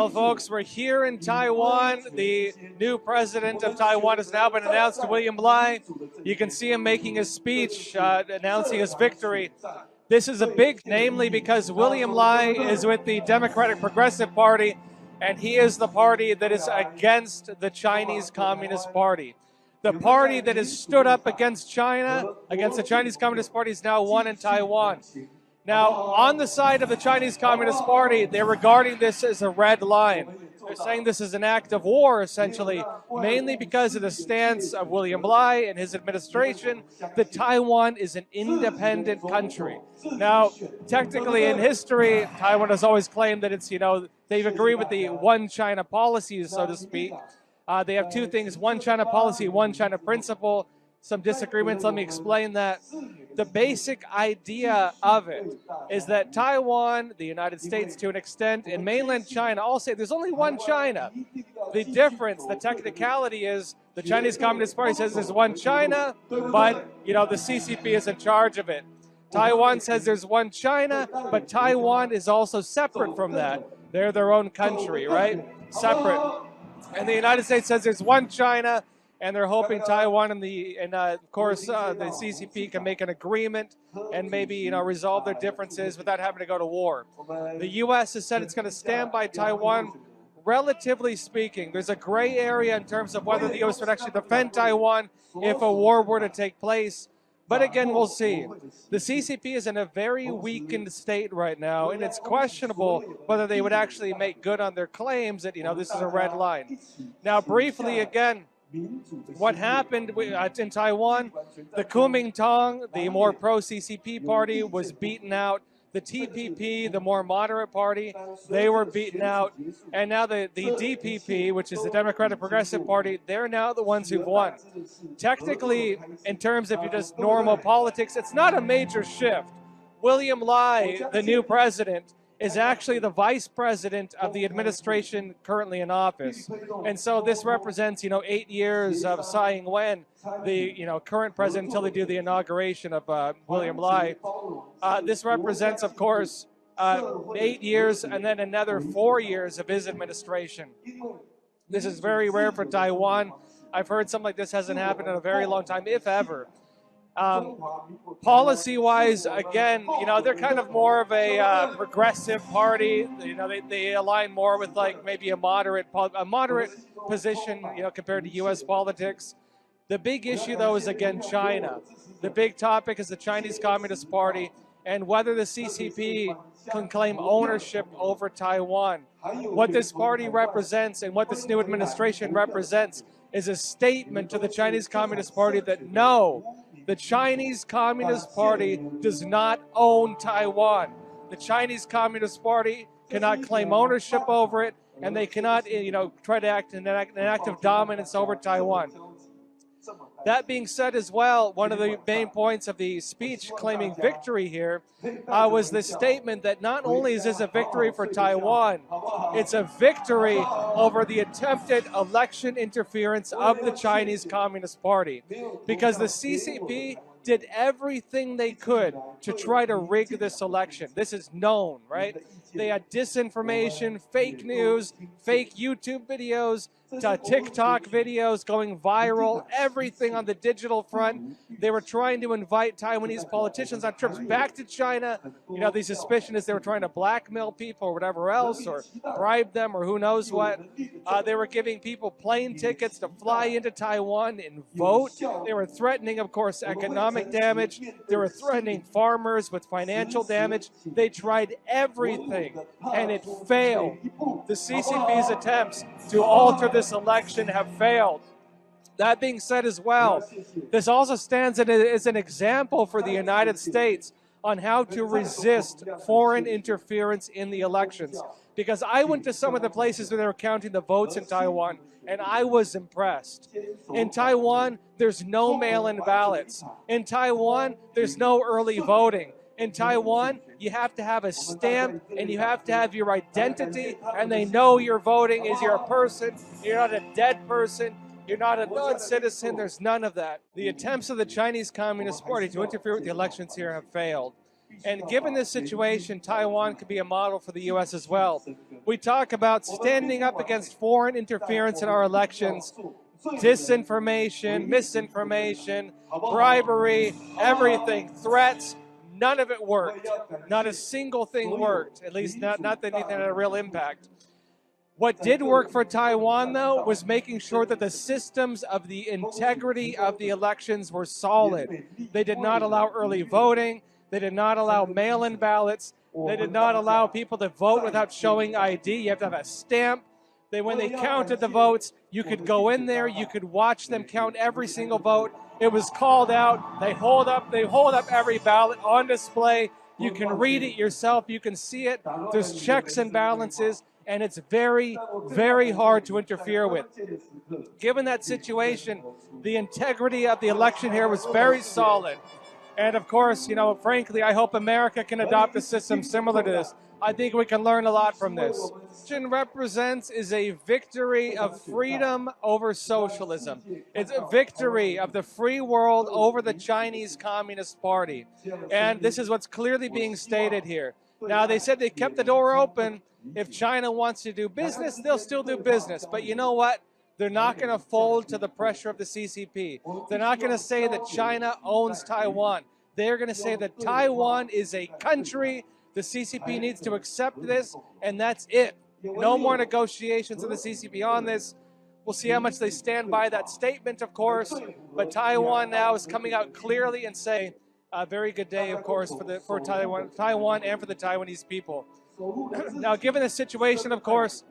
Well, folks, we're here in Taiwan. The new president of Taiwan has now been announced, William Lai. You can see him making his speech, announcing his victory. This is a big, namely because William Lai is with the Democratic Progressive Party, and he is the party that is against the Chinese Communist Party. The party that has stood up against China, against the Chinese Communist Party, is now won in Taiwan. Now, on the side of the Chinese Communist Party, they're regarding this as a red line. They're saying this is an act of war, essentially, mainly because of the stance of William Lai and his administration that Taiwan is an independent country. Now, technically in history, Taiwan has always claimed that it's, they've agreed with the one China policy, so to speak. They have two things, one China policy, one China principle. Some disagreements, let me explain that. The basic idea of it is that Taiwan, the United States to an extent, and mainland China all say there's only one China. The difference, the technicality is the Chinese Communist Party says there's one China, but the CCP is in charge of it. Taiwan says there's one China, but Taiwan is also separate from that. They're their own country, right? Separate. And the United States says there's one China, and they're hoping Taiwan and of course the CCP can make an agreement and maybe resolve their differences without having to go to war. The U.S. has said it's going to stand by Taiwan. Relatively speaking, there's a gray area in terms of whether the U.S. would actually defend Taiwan if a war were to take place. But again, we'll see. The CCP is in a very weakened state right now, and it's questionable whether they would actually make good on their claims that this is a red line. Now, briefly again, what happened in Taiwan, the Kuomintang, the more pro-CCP party, was beaten out. The TPP, the more moderate party, they were beaten out. And now the DPP, which is the Democratic Progressive Party, they're now the ones who've won. Technically, in terms of just normal politics, it's not a major shift. William Lai, the new president, is actually the vice president of the administration currently in office. And so this represents, 8 years of Tsai Ing-wen, the, current president until they do the inauguration of William Lai. This represents, of course, 8 years and then another 4 years of his administration. This is very rare for Taiwan. I've heard something like this hasn't happened in a very long time, if ever. Policy-wise, again, they're kind of more of a progressive party. They align more with maybe a moderate position, compared to U.S. politics. The big issue, though, is again China. The big topic is the Chinese Communist Party and whether the CCP can claim ownership over Taiwan. What this party represents and what this new administration represents is a statement to the Chinese Communist Party that no, the Chinese Communist Party does not own Taiwan. The Chinese Communist Party cannot claim ownership over it, and they cannot, try to act in an act of dominance over Taiwan. That being said as well, one of the main points of the speech claiming victory here was the statement that not only is this a victory for Taiwan, it's a victory over the attempted election interference of the Chinese Communist Party. Because the CCP did everything they could to try to rig this election. This is known, right? They had disinformation, fake news, fake YouTube videos, TikTok videos going viral, everything on the digital front. They were trying to invite Taiwanese politicians on trips back to China. The suspicion is they were trying to blackmail people or whatever else, or bribe them, or who knows what. They were giving people plane tickets to fly into Taiwan and vote. They were threatening, of course, economic damage. They were threatening farmers with financial damage. They tried everything, and it failed. The CCP's attempts to alter this election have failed. That being said as well, this also stands as an example for the United States on how to resist foreign interference in the elections. Because I went to some of the places where they were counting the votes in Taiwan, and I was impressed. In Taiwan, there's no mail-in ballots. In Taiwan, there's no early voting. In Taiwan, you have to have a stamp and you have to have your identity, and they know you're voting is you're a person, you're not a dead person, you're not a non-citizen, there's none of that. The attempts of the Chinese Communist Party to interfere with the elections here have failed. And given this situation, Taiwan could be a model for the U.S. as well. We talk about standing up against foreign interference in our elections, disinformation, misinformation, bribery, everything, threats. None of it worked. Not a single thing worked, at least not anything that had a real impact. What did work for Taiwan, though, was making sure that the systems of the integrity of the elections were solid. They did not allow early voting. They did not allow mail-in ballots. They did not allow people to vote without showing ID. You have to have a stamp. When they counted the votes, you could go in there, you could watch them count every single vote. It was called out. They hold up every ballot on display. You can read it yourself. You can see it. There's checks and balances, and it's very, very hard to interfere with. Given that situation, the integrity of the election here was very solid. And of course, frankly, I hope America can adopt a system similar to this. I think we can learn a lot from this. What this election represents is a victory of freedom over socialism. It's a victory of the free world over the Chinese Communist Party. And this is what's clearly being stated here. Now, they said they kept the door open. If China wants to do business, they'll still do business. But you know what? They're not going to fold to the pressure of the CCP. They're not going to say that China owns Taiwan. They're going to say that Taiwan is a country. The CCP needs to accept this, and that's it. No more negotiations with the CCP on this. We'll see how much they stand by that statement, of course. But Taiwan now is coming out clearly and saying, a very good day, of course, for Taiwan and for the Taiwanese people. Now, given the situation, of course,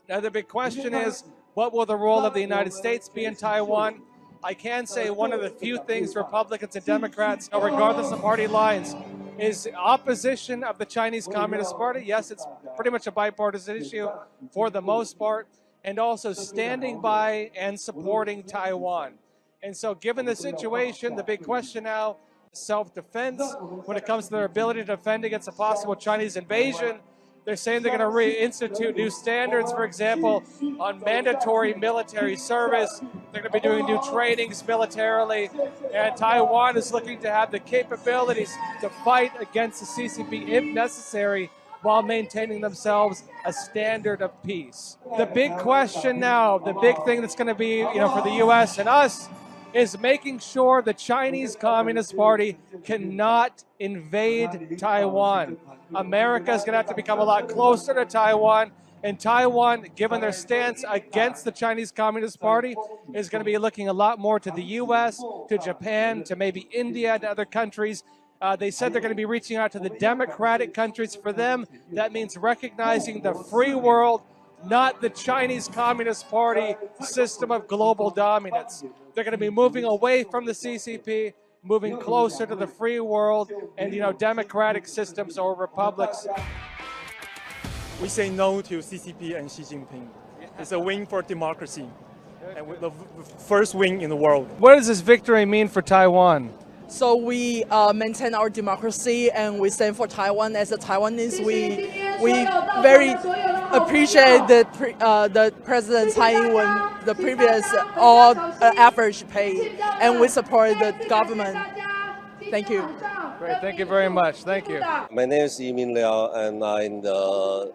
now the big question is, what will the role of the United States be in Taiwan? I can say one of the few things Republicans and Democrats, regardless of party lines, is opposition of the Chinese Communist Party. Yes, it's pretty much a bipartisan issue for the most part, and also standing by and supporting Taiwan. And so given the situation, the big question now is self-defense when it comes to their ability to defend against a possible Chinese invasion. They're saying they're going to reinstitute new standards, for example, on mandatory military service. They're going to be doing new trainings militarily. And Taiwan is looking to have the capabilities to fight against the CCP if necessary, while maintaining themselves a standard of peace. The big question now, the big thing that's going to be, for the U.S. and us, is making sure the Chinese Communist Party cannot invade Taiwan. America is going to have to become a lot closer to Taiwan, and Taiwan, given their stance against the Chinese Communist Party, is going to be looking a lot more to the U.S., to Japan, to maybe India and other countries. They said they're going to be reaching out to the democratic countries. For them, that means recognizing the free world, not the Chinese Communist Party system of global dominance. They're going to be moving away from the CCP, moving closer to the free world and, democratic systems or republics. We say no to CCP and Xi Jinping. It's a win for democracy, and the first win in the world. What does this victory mean for Taiwan? So we maintain our democracy, and we stand for Taiwan. As a Taiwanese, we very appreciate the President Tsai Ing-wen, the previous all efforts she paid, and we support the government. Thank you. Great, thank you very much. Thank you. My name is Yimin Liao, and I'm the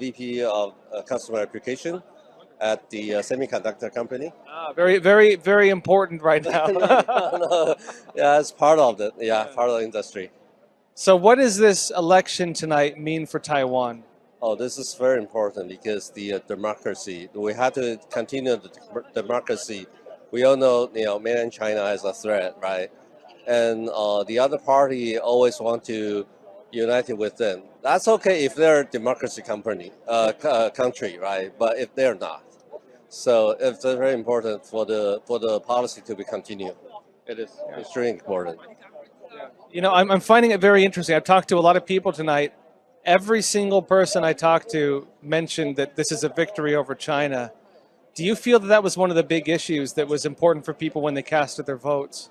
VP of Customer Application at the semiconductor company. Very, very, very important right now. Yeah, it's part of it. Yeah, part of the industry. So what does this election tonight mean for Taiwan? Oh, this is very important because the democracy, we have to continue the democracy. We all know, mainland China is a threat, right? And the other party always want to unite with them. That's okay if they're a democracy country, right? But if they're not. So it's very important for the policy to be continued. It is extremely important. I'm finding it very interesting. I've talked to a lot of people tonight. Every single person I talked to mentioned that this is a victory over China. Do you feel that was one of the big issues that was important for people when they casted their votes?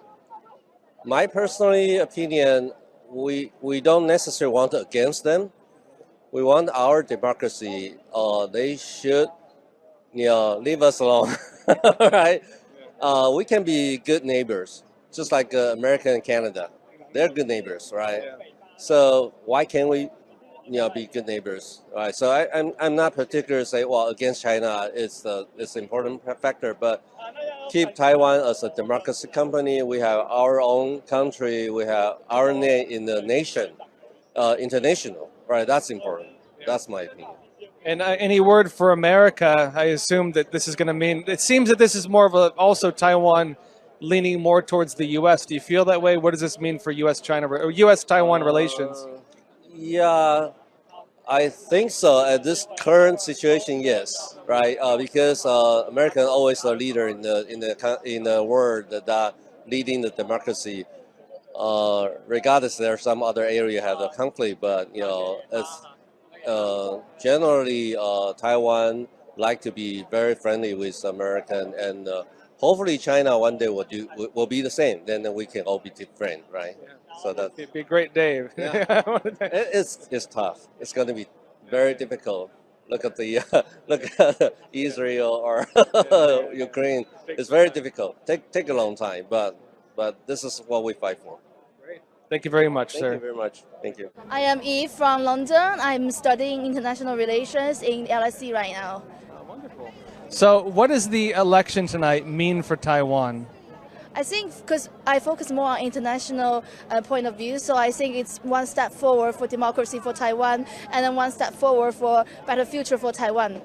My personal opinion, we don't necessarily want against them. We want our democracy. They should, leave us alone, right? We can be good neighbors, just like America and Canada. They're good neighbors, right? So why can't we, be good neighbors, right? So I'm not particular say, well, against China is the important factor, but keep Taiwan as a democracy company. We have our own country. We have our name in the nation, international, right? That's important. That's my opinion. And any word for America? I assume that this is going to mean. It seems that this is more of also Taiwan leaning more towards the U.S. Do you feel that way? What does this mean for U.S.-China or U.S.-Taiwan relations? Yeah, I think so. At this current situation, yes, right? Because America is always a leader in the world that leading the democracy. Regardless, there are some other area have the conflict, but it's generally Taiwan like to be very friendly with American, and hopefully China one day will be the same. Then we can all be different, right? So that It'd be a great day. it's tough. It's going to be very difficult. Look at Israel or Ukraine. It's very difficult. Take a long time, but this is what we fight for. Thank you very much, Thank sir. you very much. Thank you. I am Eve from London. I'm studying international relations in LSE right now. So, what does the election tonight mean for Taiwan? I think because I focus more on international point of view, so I think it's one step forward for democracy for Taiwan, and then one step forward for better future for Taiwan.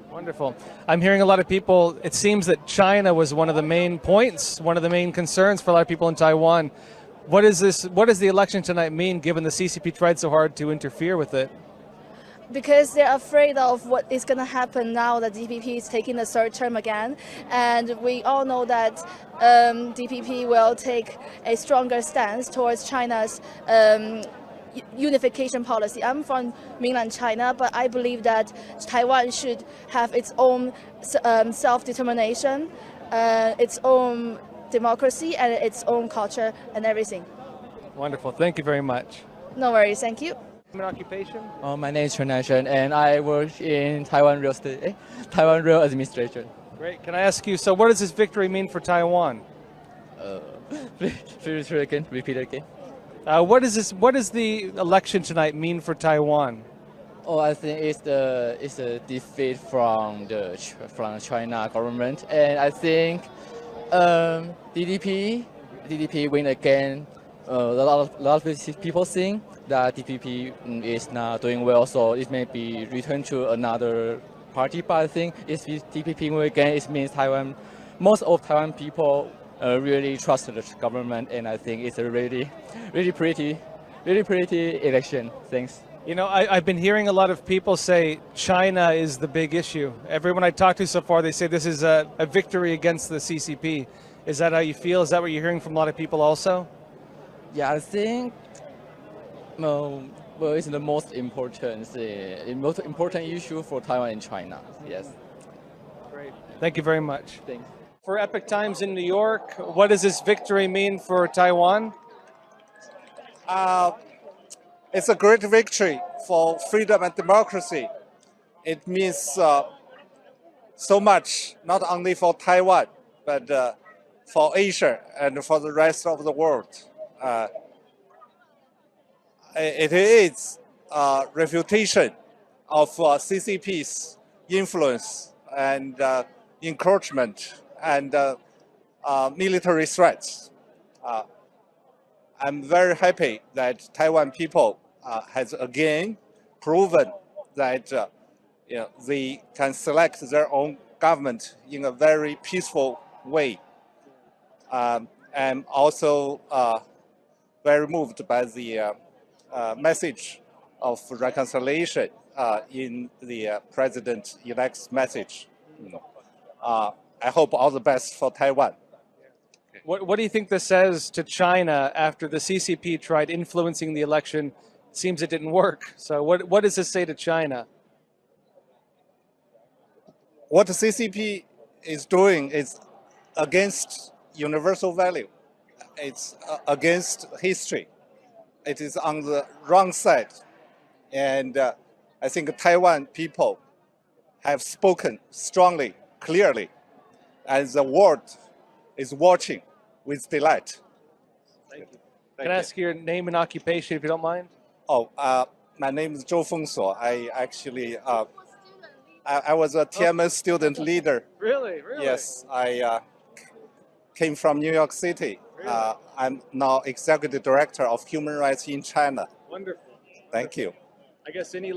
Wonderful. I'm hearing a lot of people. It seems that China was one of the main points, one of the main concerns for a lot of people in Taiwan. What is this? What does the election tonight mean, given the CCP tried so hard to interfere with it? Because they're afraid of what is going to happen now that DPP is taking the third term again. And we all know that DPP will take a stronger stance towards China's unification policy. I'm from mainland China, but I believe that Taiwan should have its own self-determination, its own democracy, and its own culture and everything. Wonderful. Thank you very much. No worries. Thank you. Occupation? My name is Chen Nanshen, and I work in Taiwan Taiwan Rail Administration. Great. Can I ask you, so what does this victory mean for Taiwan? Please repeat again. What does the election tonight mean for Taiwan? Oh, I think it's a defeat from China government, and I think DDP win again. A lot of people think that DPP is not doing well, so it may be returned to another party. But I think if DPP win again, it means most of Taiwan people really trust the government, and I think it's a really pretty election. Thanks. I've been hearing a lot of people say China is the big issue. Everyone I talked to so far, they say this is a victory against the CCP. Is that how you feel? Is that what you're hearing from a lot of people also? Yeah, I think it's the most important issue for Taiwan and China. Yes. Great. Thank you very much. Thanks. For epochTIMES in New York, what does this victory mean for Taiwan? It's a great victory for freedom and democracy. It means so much, not only for Taiwan, but for Asia and for the rest of the world. It is a refutation of CCP's influence and encroachment and military threats. I'm very happy that Taiwan people has again proven that they can select their own government in a very peaceful way. I'm also very moved by the message of reconciliation in the president-elect's message. I hope all the best for Taiwan. What do you think this says to China after the CCP tried influencing the election? It seems it didn't work. So what does this say to China? What the CCP is doing is against universal value. It's against history. It is on the wrong side. And I think Taiwan people have spoken strongly, clearly, and the world is watching with delight. Thank you. Can I ask your name and occupation if you don't mind? Oh, my name is Zhou Fengsuo. I actually, I was a TMS student leader. Really? Really? Yes, I came from New York City. I'm now executive director of human rights in China. Wonderful. Thank you. I guess any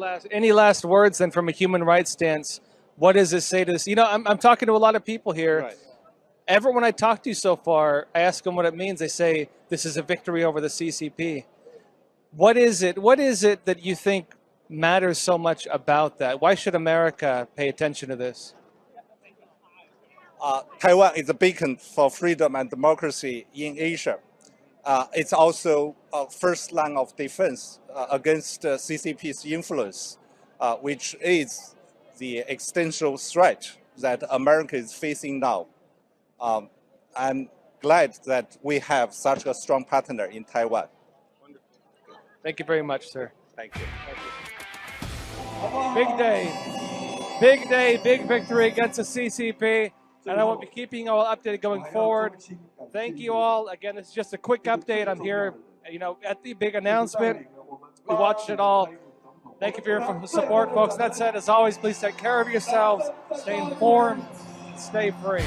last words then from a human rights stance? What does this say to us? You know, I'm talking to a lot of people here. Right. Everyone I talked to so far, I ask them what it means. They say this is a victory over the CCP. What is it? What is it that you think matters so much about that? Why should America pay attention to this? Taiwan is a beacon for freedom and democracy in Asia. It's also a first line of defense against CCP's influence, which is the existential threat that America is facing now. I'm glad that we have such a strong partner in Taiwan. Thank you very much, sir. Thank you. Big day, big victory against the CCP. And I will be keeping you all updated going forward. Thank you all. Again, this is just a quick update. I'm here, you know, at the big announcement. We watched it all. Thank you for your support, folks. That said, as always, please take care of yourselves, stay informed, stay free.